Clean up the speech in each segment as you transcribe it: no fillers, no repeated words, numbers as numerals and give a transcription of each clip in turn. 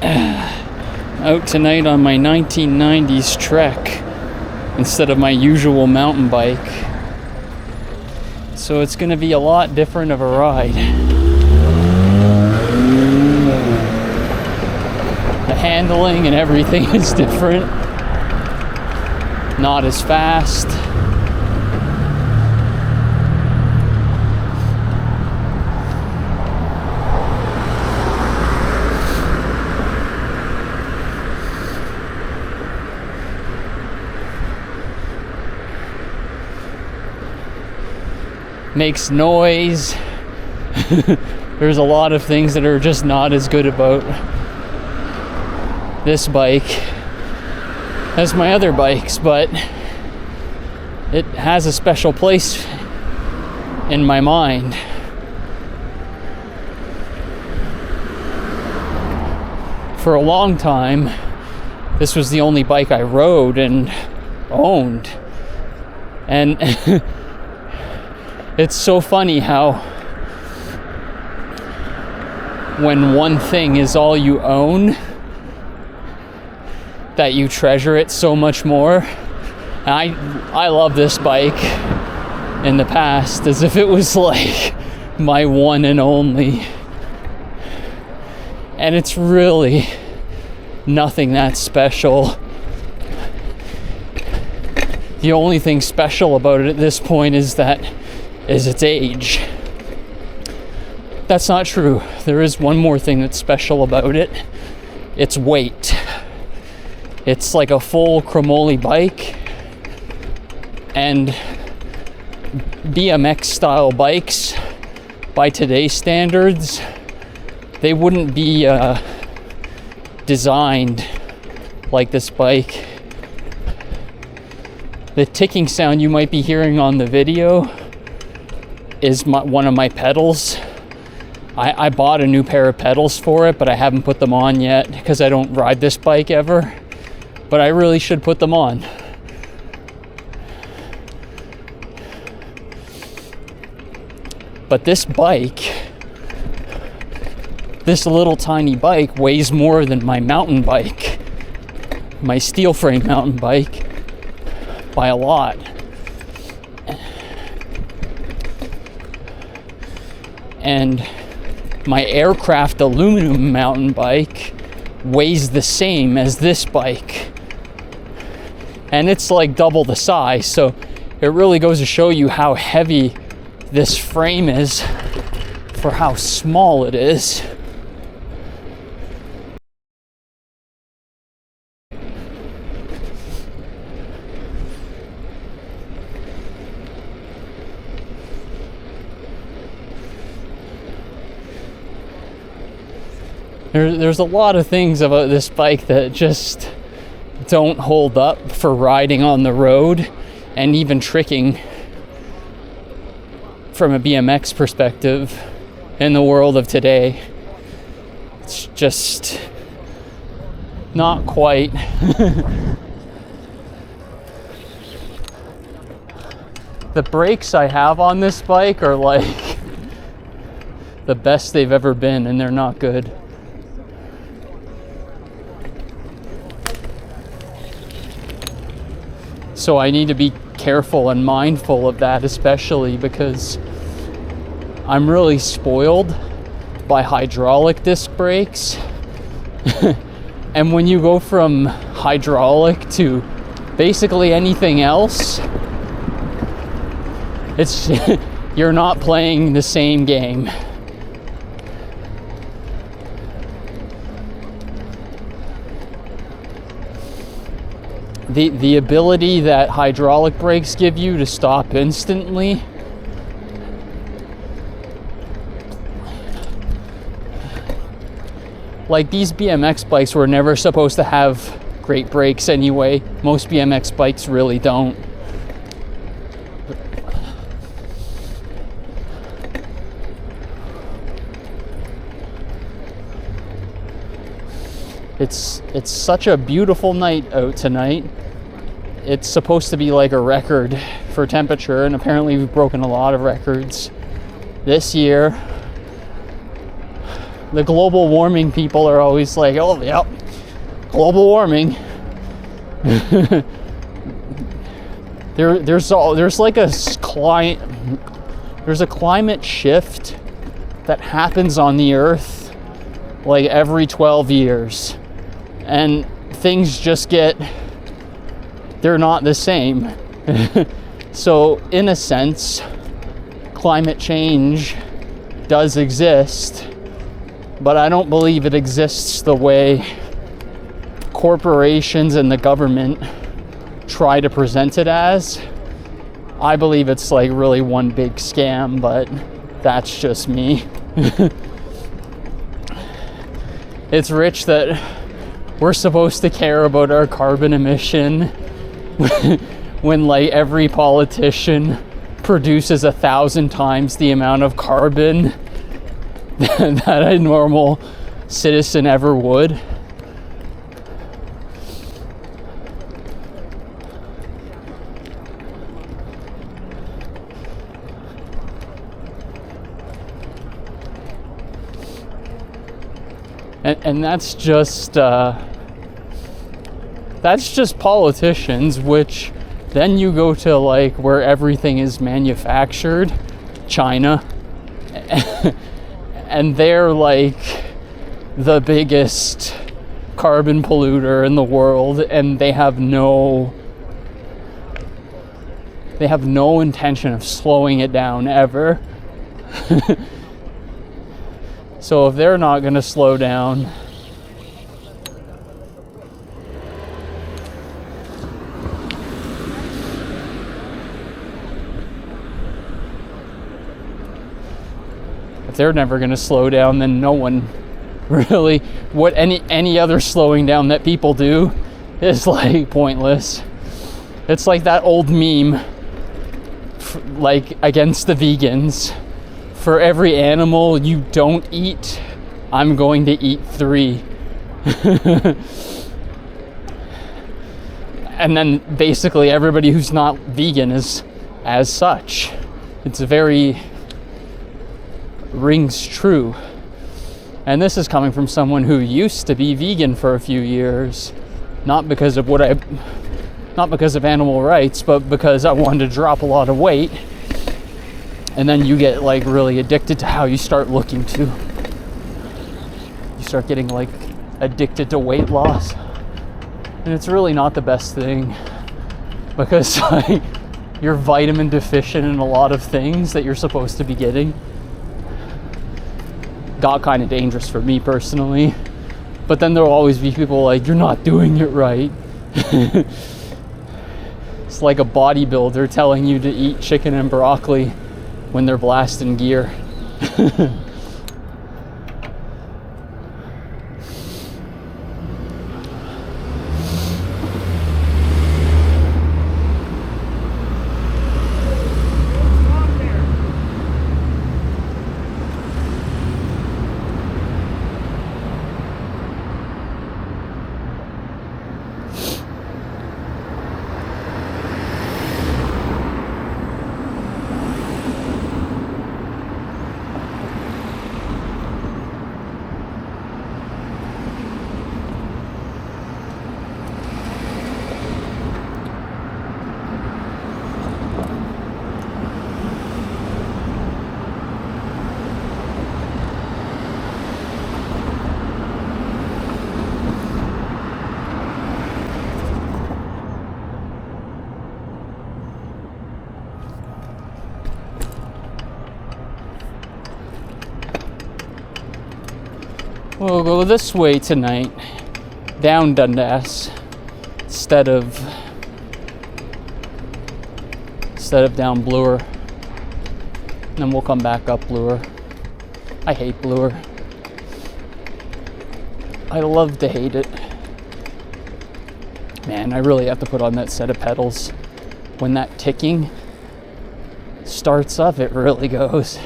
Out tonight on my 1990s Trek instead of my usual mountain bike. So it's going to be a lot different of a ride. The handling and everything is different. Not as fast. Makes noise. There's a lot of things that are just not as good about this bike as my other bikes, but it has a special place in my mind. For a long time, this was the only bike I rode and owned. And it's so funny how when one thing is all you own, that you treasure it so much more. And I love this bike in the past as if it was like my one and only. And it's really nothing that special. The only thing special about it at this point is its age. That's not true. There is one more thing that's special about it. Its weight. It's like a full chromoly bike, and BMX style bikes, by today's standards, they wouldn't be designed like this bike. The ticking sound you might be hearing on the video is one of my pedals. I bought a new pair of pedals for it, but I haven't put them on yet because I don't ride this bike ever. But I really should put them on. But this bike, this little tiny bike, weighs more than my mountain bike, my steel frame mountain bike, by a lot. And my aircraft aluminum mountain bike weighs the same as this bike. And it's like double the size, so it really goes to show you how heavy this frame is for how small it is. There's a lot of things about this bike that just don't hold up for riding on the road and even tricking from a BMX perspective in the world of today. It's just not quite. The brakes I have on this bike are like the best they've ever been, and they're not good. So I need to be careful and mindful of that, especially because I'm really spoiled by hydraulic disc brakes. And when you go from hydraulic to basically anything else, it's you're not playing the same game. The ability that hydraulic brakes give you to stop instantly, like these BMX bikes were never supposed to have great brakes anyway. Most BMX bikes really don't. It's such a beautiful night out tonight. It's supposed to be like a record for temperature, and apparently we've broken a lot of records this year. the global warming people are always like, oh, yep, global warming. There's like a climate shift that happens on the Earth like every 12 years, and things just they're not the same. So in a sense, climate change does exist, but I don't believe it exists the way corporations and the government try to present it as. I believe it's like really one big scam, but that's just me. It's rich that we're supposed to care about our carbon emission when like every politician produces 1,000 times the amount of carbon that a normal citizen ever would. And that's just politicians, which then you go to like where everything is manufactured, China, and they're like the biggest carbon polluter in the world, and they have no intention of slowing it down ever. So if they're not going to slow down, if they're never going to slow down, then no one really, what any other slowing down that people do is like pointless. It's like that old meme, like against the vegans. For every animal you don't eat, I'm going to eat 3. And then basically everybody who's not vegan is as such. It's rings true. And this is coming from someone who used to be vegan for a few years, not because of animal rights, but because I wanted to drop a lot of weight. And then you get like really addicted to how you start looking too. You start getting like addicted to weight loss. And it's really not the best thing, because like, you're vitamin deficient in a lot of things that you're supposed to be getting. Got kind of dangerous for me personally. But then there'll always be people like, you're not doing it right. It's like a bodybuilder telling you to eat chicken and broccoli when they're blasting gear. We'll go this way tonight, down Dundas, instead of down Bloor. And then we'll come back up Bloor. I hate Bloor. I love to hate it. Man, I really have to put on that set of pedals. When that ticking starts up, it really goes.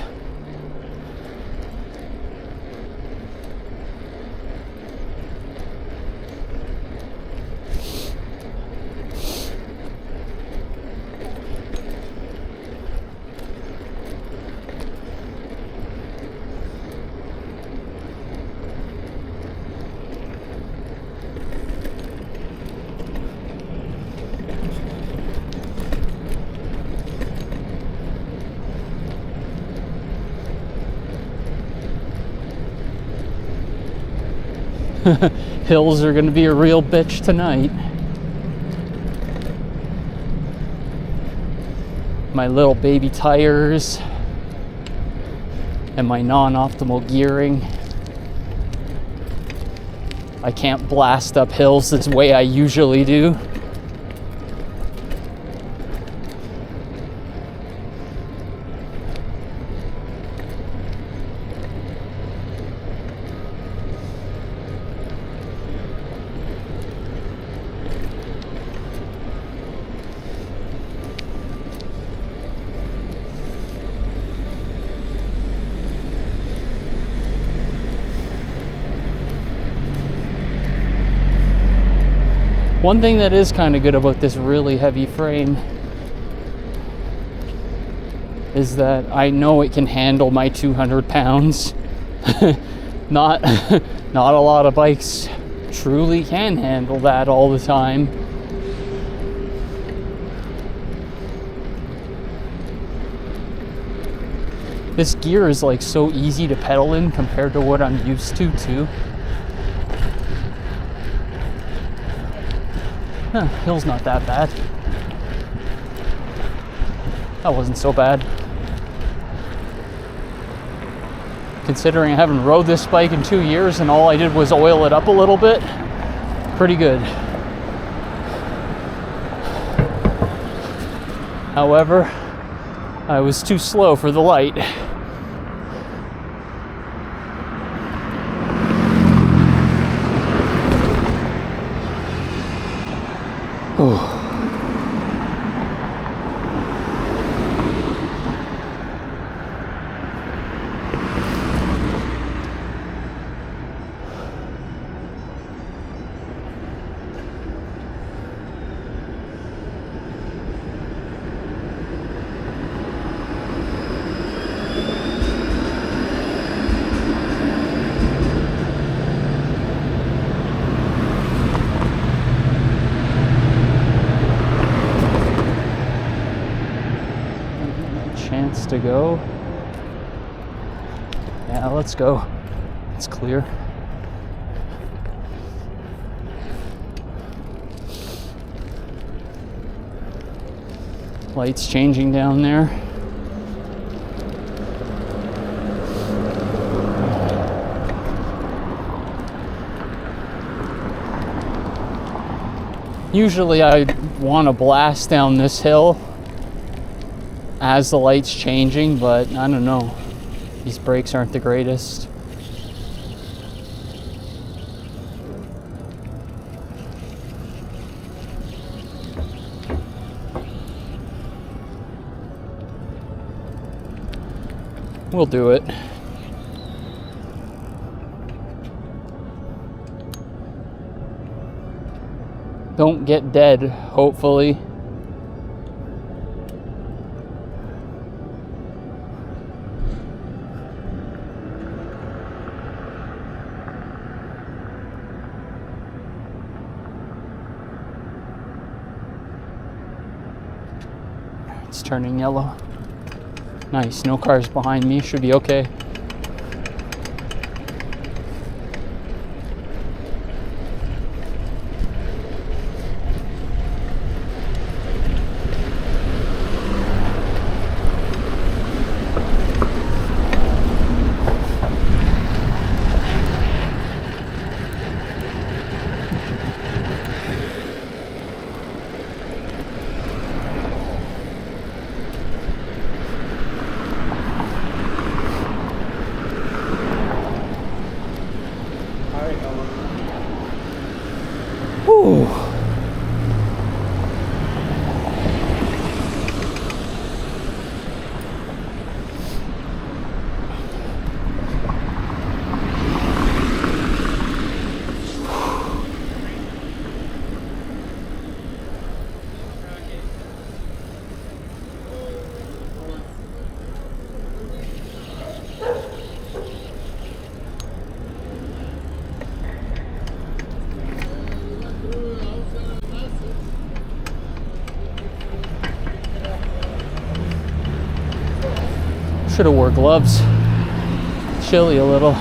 Hills are gonna be a real bitch tonight. My little baby tires and my non-optimal gearing. I can't blast up hills this way I usually do. One thing that is kind of good about this really heavy frame is that I know it can handle my 200 pounds. Not a lot of bikes truly can handle that all the time. This gear is like so easy to pedal in compared to what I'm used to too. Huh, hill's not that bad. That wasn't so bad. Considering I haven't rode this bike in 2 years and all I did was oil it up a little bit, pretty good. However, I was too slow for the light. Oh. To go. Yeah, let's go. It's clear. Lights changing down there. Usually I want to blast down this hill as the light's changing, but I don't know. These brakes aren't the greatest. We'll do it. Don't get dead, hopefully. It's turning yellow. Nice, no cars behind me, should be okay. Should have wore gloves. Chilly a little.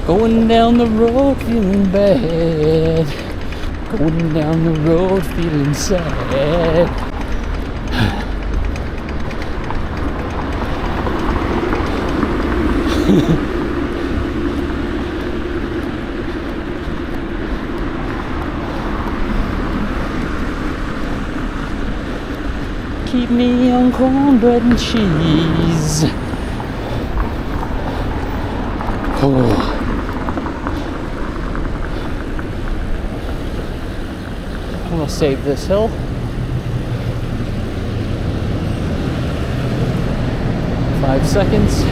Going down the road feeling bad. Going down the road feeling sad. Keep me on cornbread and cheese. Oh. I'm gonna save this hill. 5 seconds.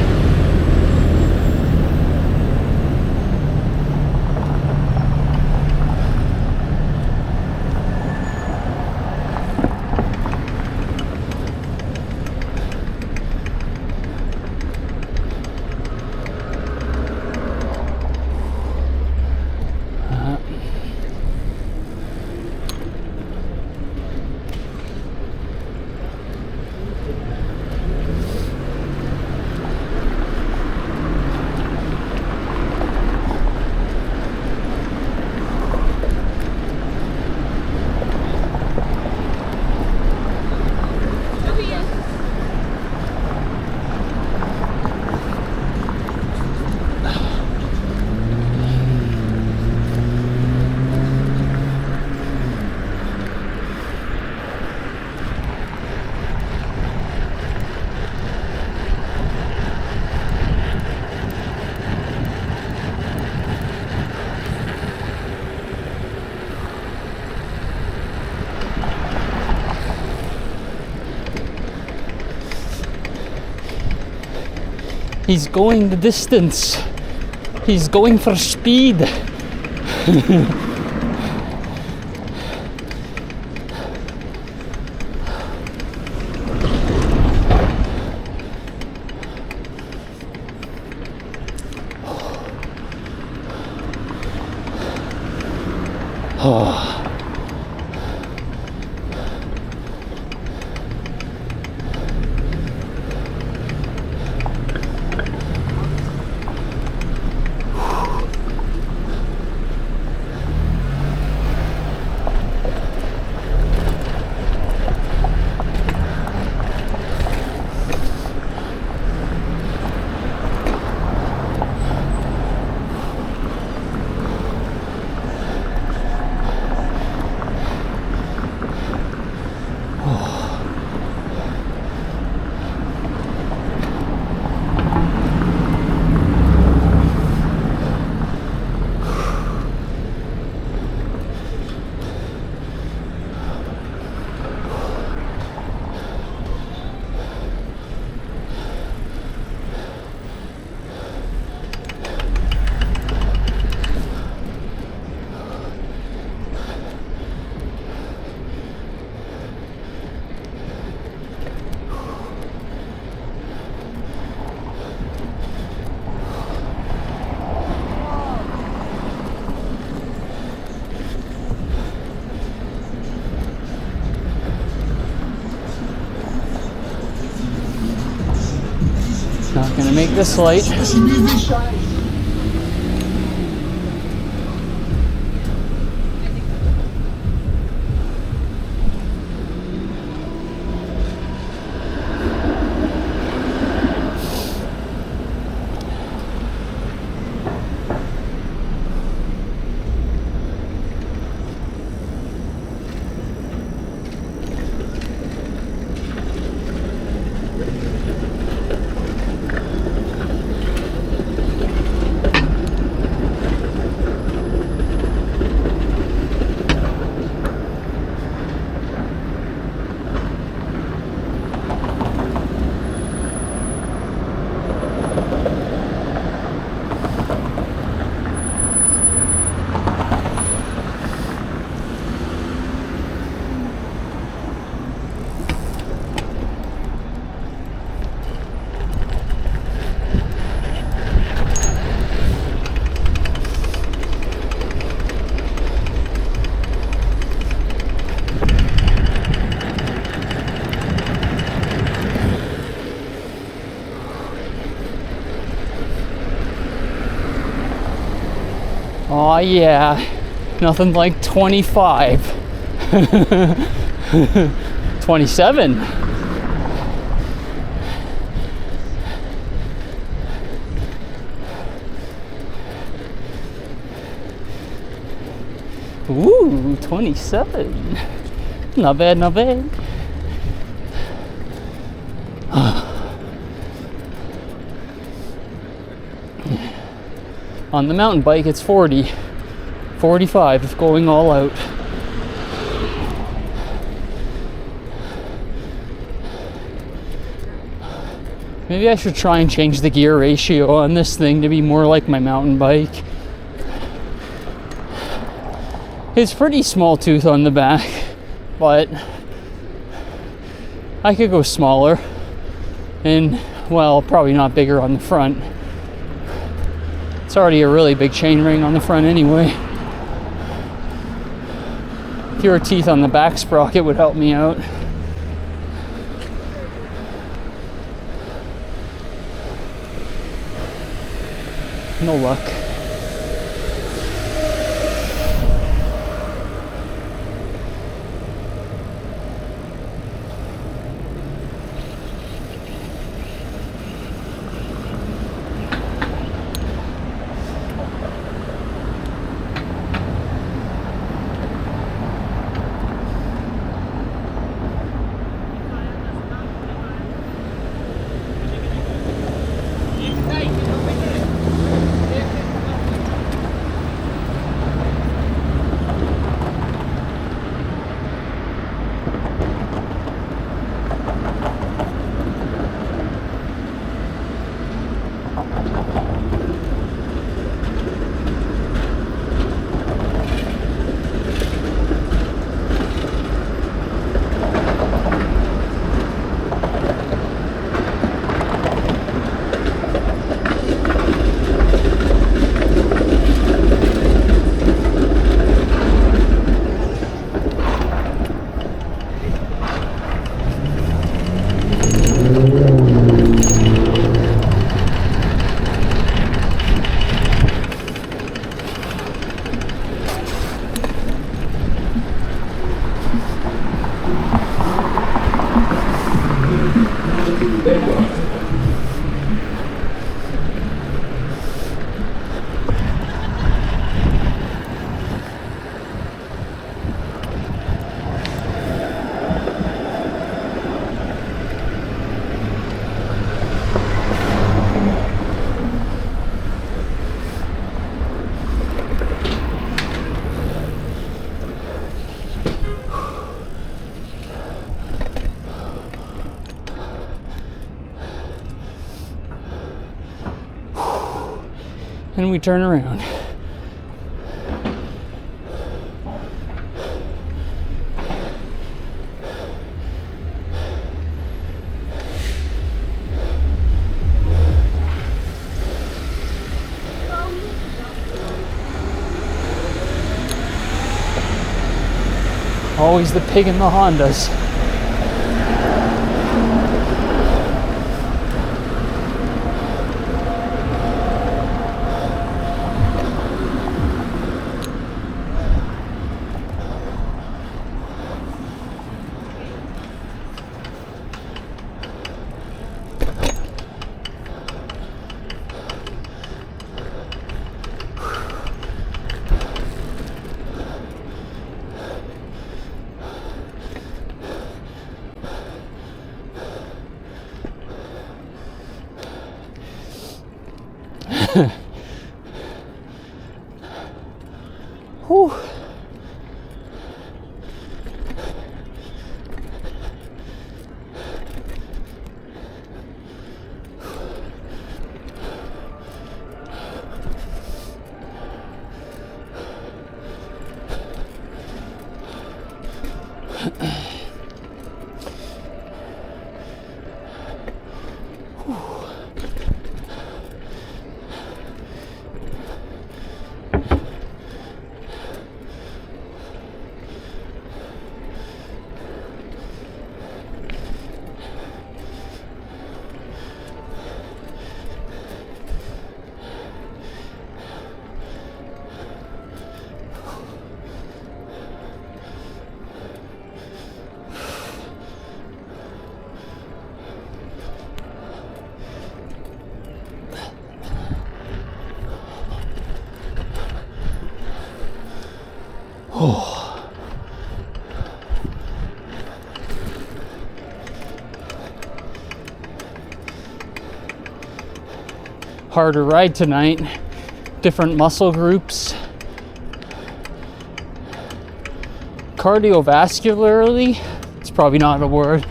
He's going the distance. He's going for speed. Oh. make this light. Oh yeah, nothing like 25. 27. Ooh, 27. Not bad, not bad. On the mountain bike, it's 40. 45 if going all out. Maybe I should try and change the gear ratio on this thing to be more like my mountain bike. It's pretty small tooth on the back, but I could go smaller and, well, probably not bigger on the front. It's already a really big chain ring on the front anyway. Fewer teeth on the back sprocket would help me out. No luck. And we turn around. Always the pig in the Hondas. Whew. Harder ride tonight, different muscle groups. Cardiovascularly, it's probably not a word.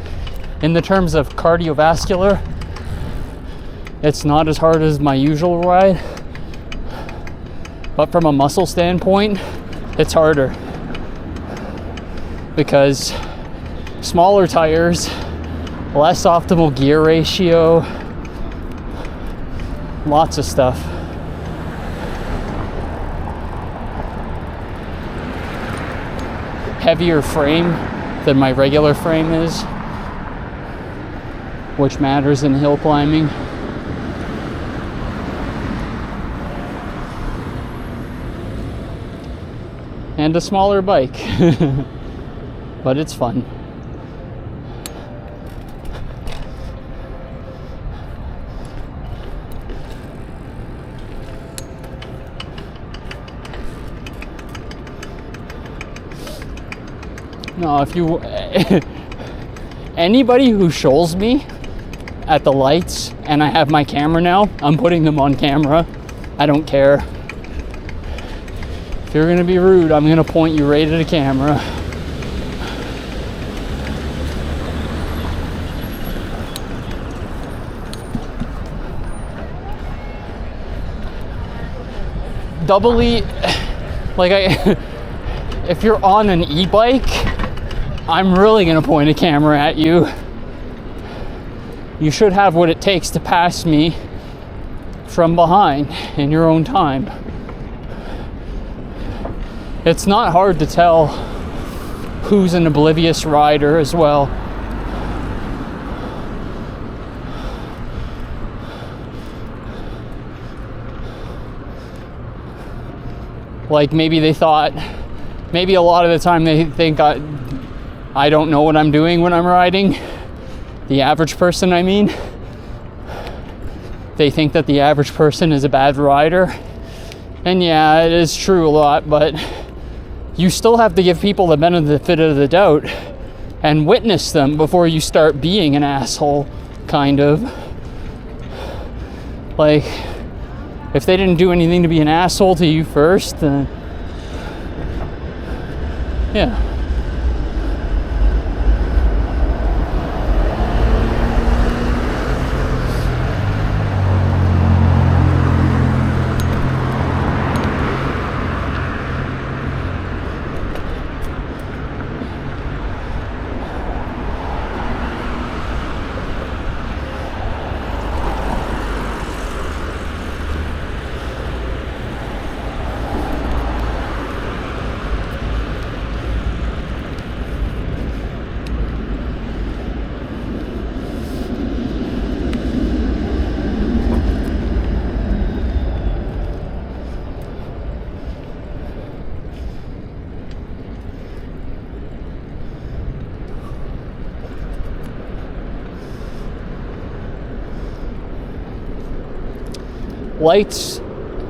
In the terms of cardiovascular, it's not as hard as my usual ride. But from a muscle standpoint, it's harder. Because smaller tires, less optimal gear ratio, lots of stuff. Heavier frame than my regular frame is, which matters in hill climbing. And a smaller bike, but it's fun. No, if you anybody who shoals me at the lights and I have my camera now, I'm putting them on camera. I don't care. If you're gonna be rude, I'm gonna point you right at a camera. Doubly, like if you're on an e-bike, I'm really gonna point a camera at you. You should have what it takes to pass me from behind in your own time. It's not hard to tell who's an oblivious rider as well. Like maybe they thought, maybe a lot of the time they think I don't know what I'm doing when I'm riding. The average person, I mean. They think that the average person is a bad rider. And yeah, it is true a lot, but you still have to give people the benefit of the doubt and witness them before you start being an asshole, kind of. Like, if they didn't do anything to be an asshole to you first, then yeah.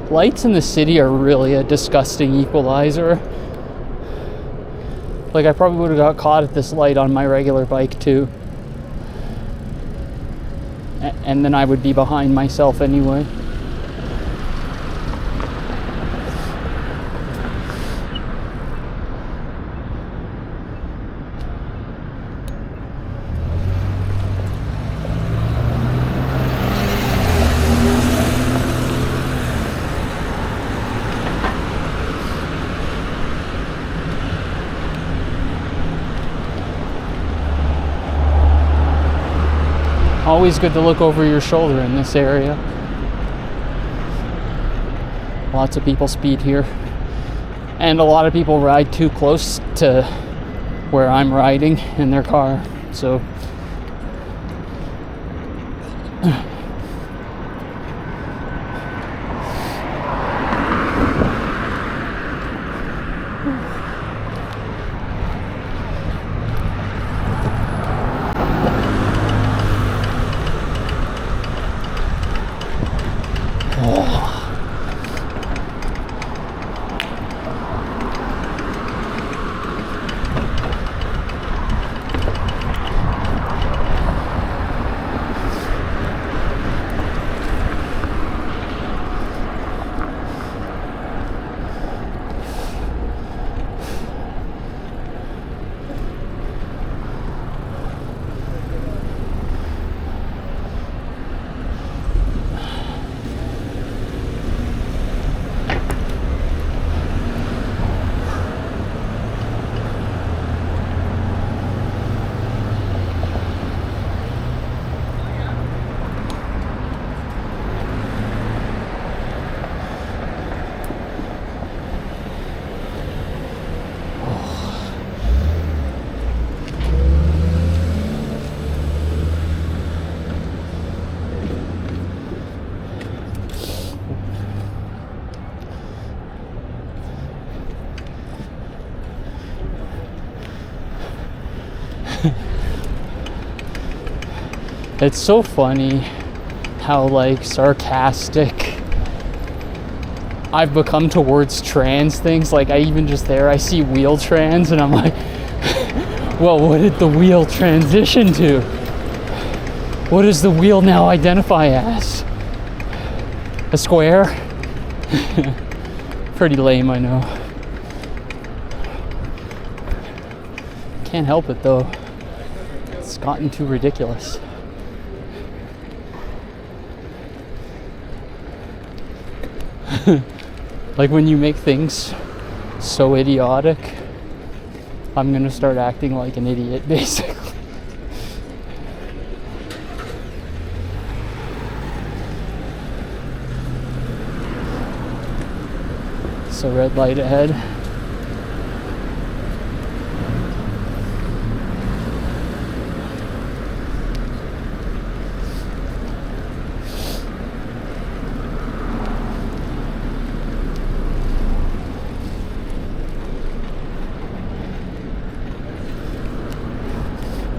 Lights in the city are really a disgusting equalizer. Like, I probably would have got caught at this light on my regular bike too. And then I would be behind myself anyway. always good to look over your shoulder in this area. Lots of people speed here. And a lot of people ride too close to where I'm riding in their car. So it's so funny how like sarcastic I've become towards trans things. Like I even just there, I see wheel trans and I'm like, well, what did the wheel transition to? What does the wheel now identify as? A square? Pretty lame, I know. Can't help it though. It's gotten too ridiculous. Like when you make things so idiotic, I'm gonna start acting like an idiot, basically. So red light ahead.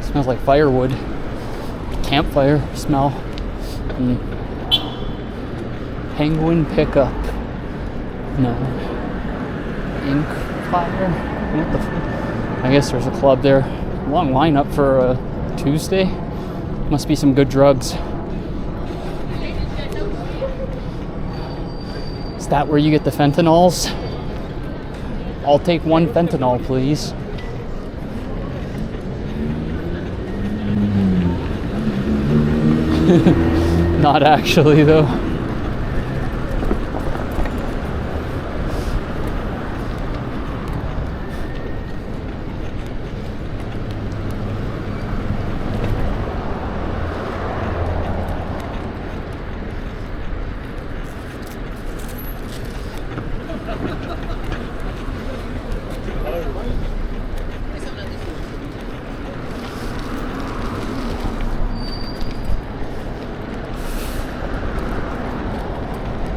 Smells like firewood. Campfire smell. Penguin pickup. No. Ink fire? What the I guess there's a club there. Long lineup for a Tuesday. Must be some good drugs. Is that where you get the fentanyls? I'll take one fentanyl, please. Not actually, though.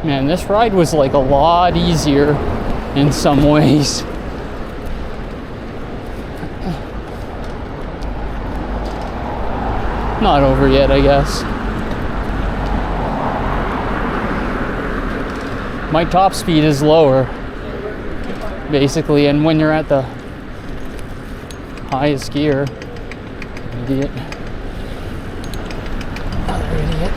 Man, this ride was like a lot easier in some ways. Not over yet, I guess. My top speed is lower, basically, and when you're at the highest gear, idiot. Another idiot.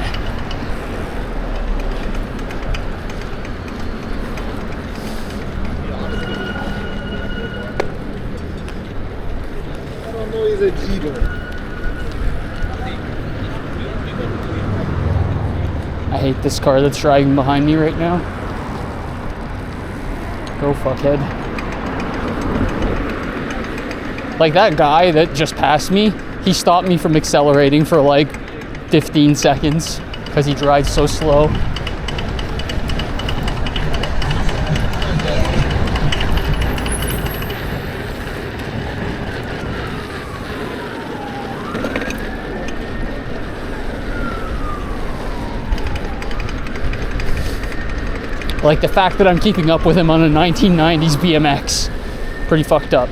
He's a cheater. I hate this car that's driving behind me right now. Go fuckhead. Like that guy that just passed me, he stopped me from accelerating for like 15 seconds because he drives so slow. Like the fact that I'm keeping up with him on a 1990s BMX. Pretty fucked up.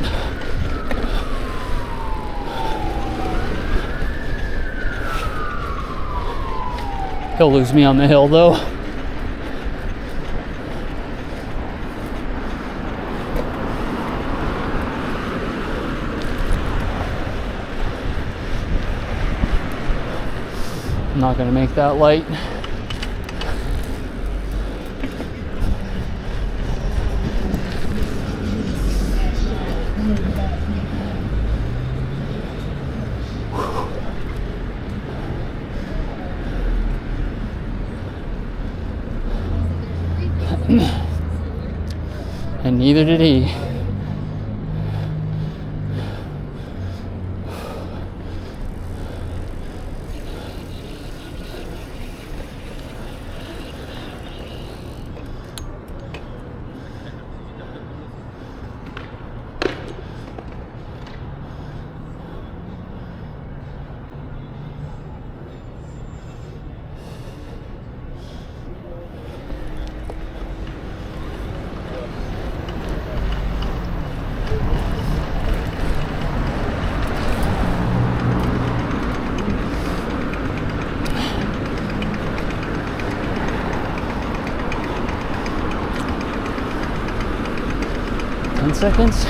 He'll lose me on the hill though. I'm not gonna make that light. And neither did he. Seconds.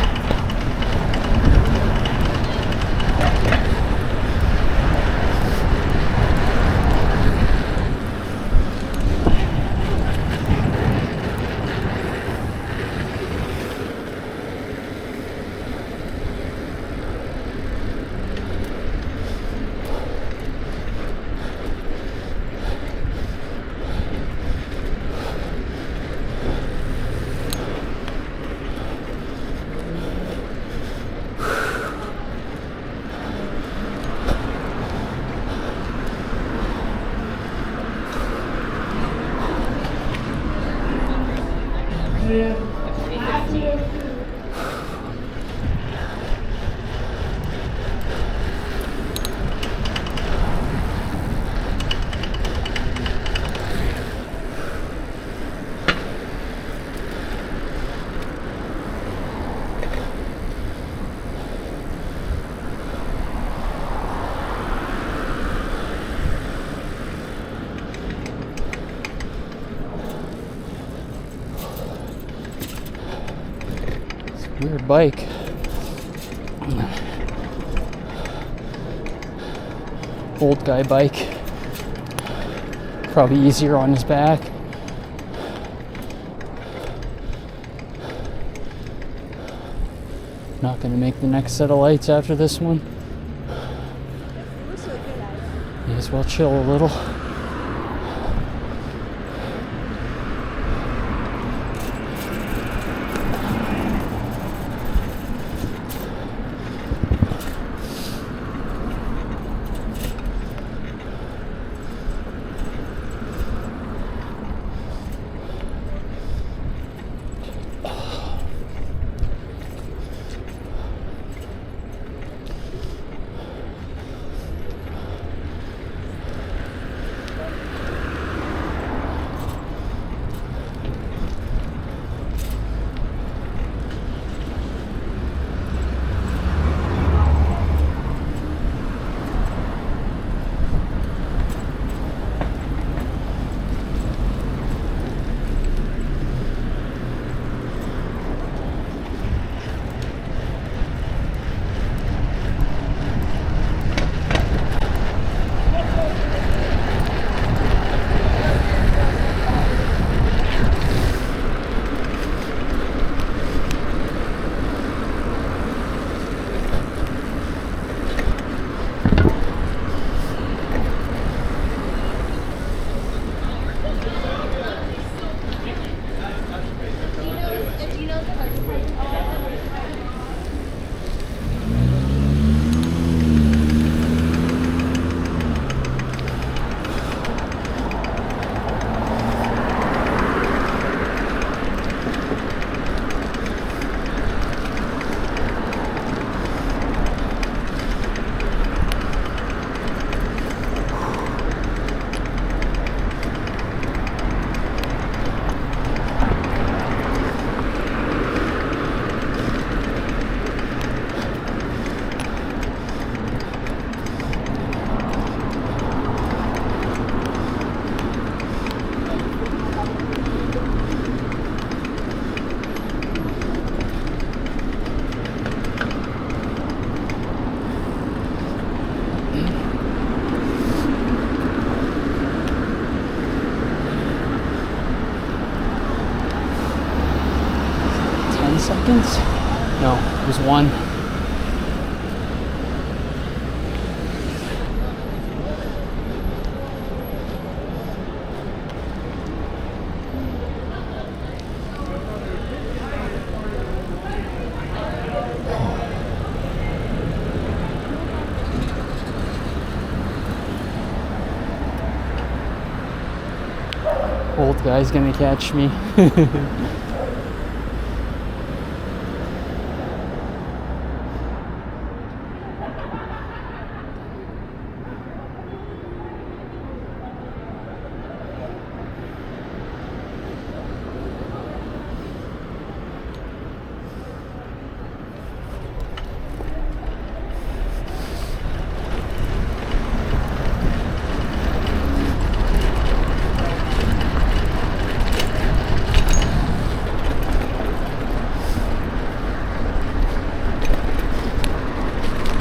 Weird bike. Old guy bike. Probably easier on his back. Not gonna make the next set of lights after this one. May as well chill a little. seconds? No, it was 1. Old guy's gonna catch me.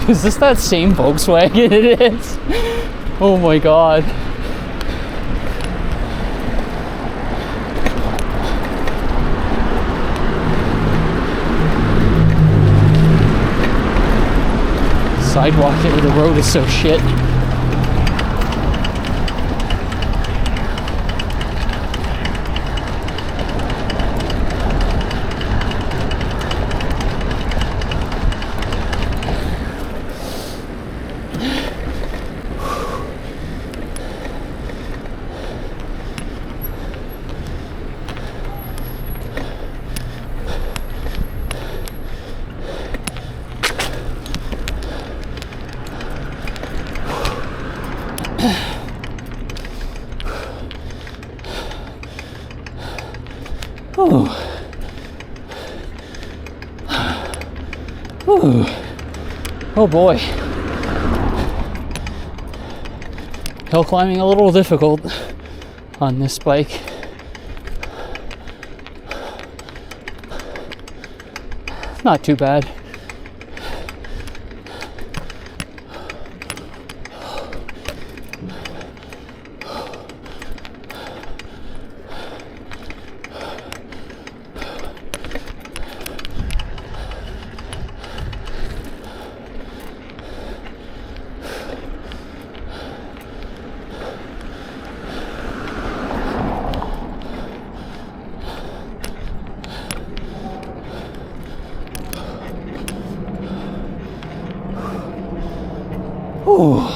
Is this that same Volkswagen? It is. Oh my god. Sidewalk here, the road is so shit. Oh. Ooh. Oh boy. Hill climbing a little difficult on this bike. Not too bad. Ooh.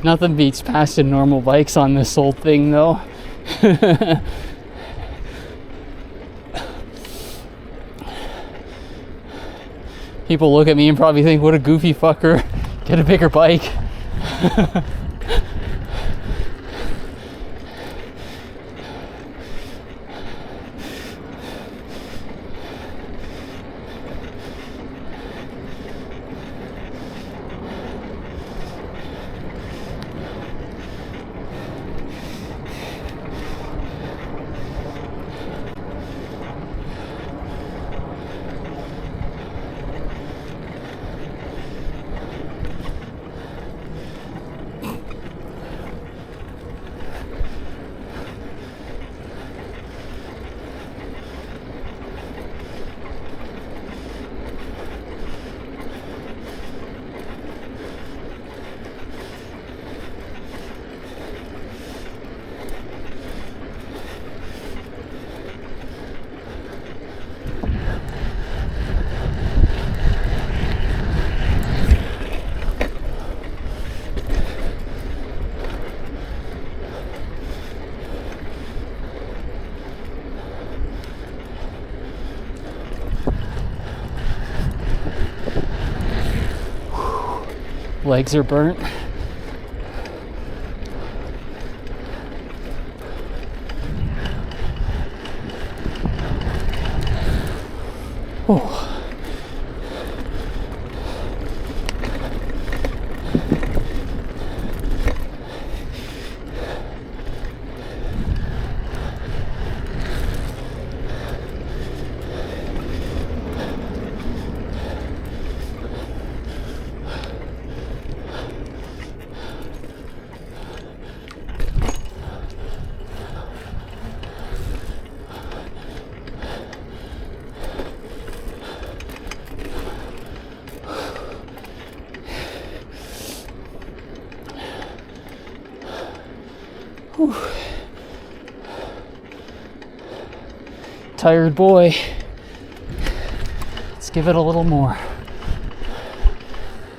Nothing beats passing normal bikes on this old thing though. People look at me and probably think, what a goofy fucker, get a bigger bike. Legs are burnt. Oh. Whew. Tired boy. Let's give it a little more.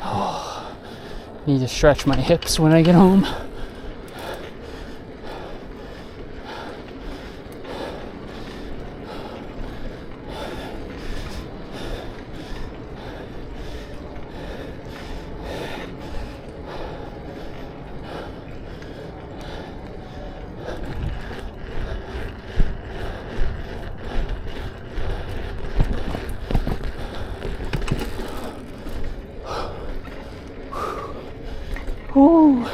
Oh, need to stretch my hips when I get home. Ooh.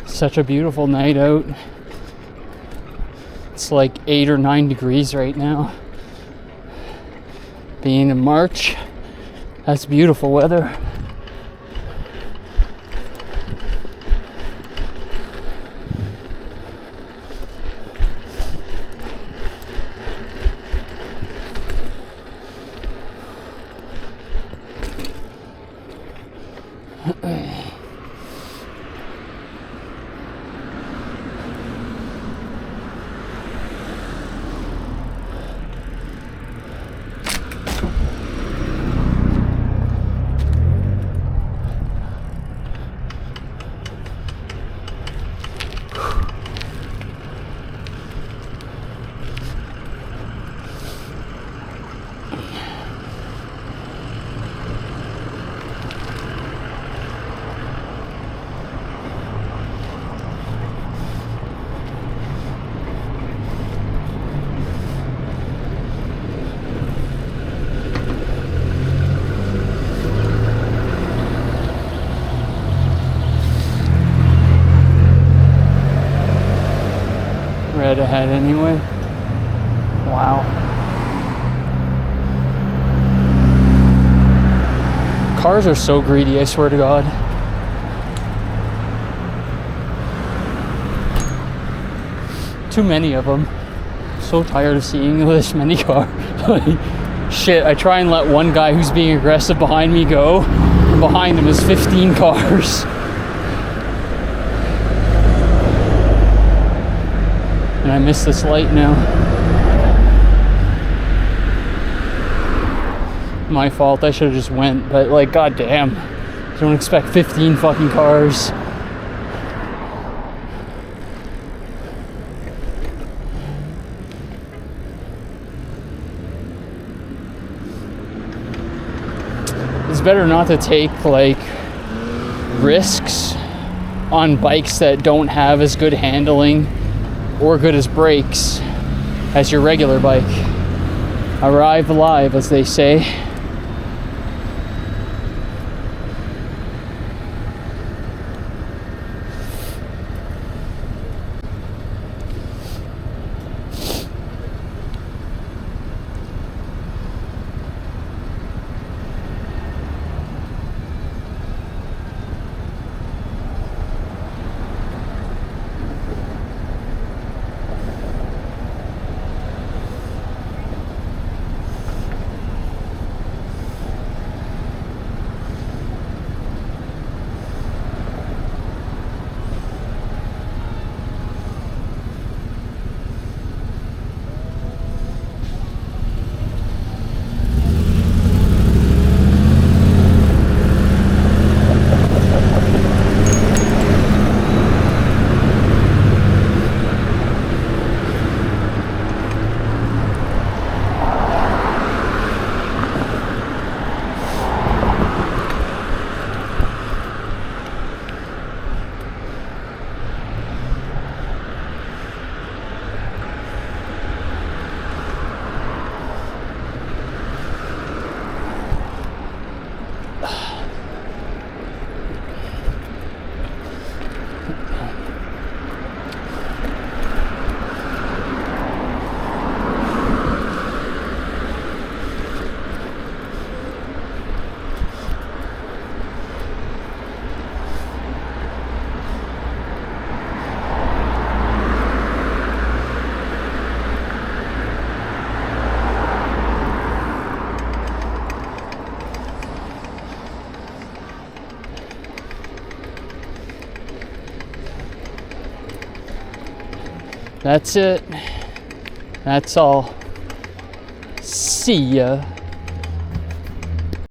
Such a beautiful night out. It's like 8 or 9 degrees right now. Being in March, that's beautiful weather. Red ahead anyway. Wow. Cars are so greedy, I swear to God. Too many of them. So tired of seeing this many cars. Like, shit, I try and let one guy who's being aggressive behind me go, and behind him is 15 cars. And I miss this light now. My fault, I should have just went, but like, goddamn. Don't expect 15 fucking cars. It's better not to take like risks on bikes that don't have as good handling or good as brakes as your regular bike. Arrive alive, as they say. That's it. That's all. See ya.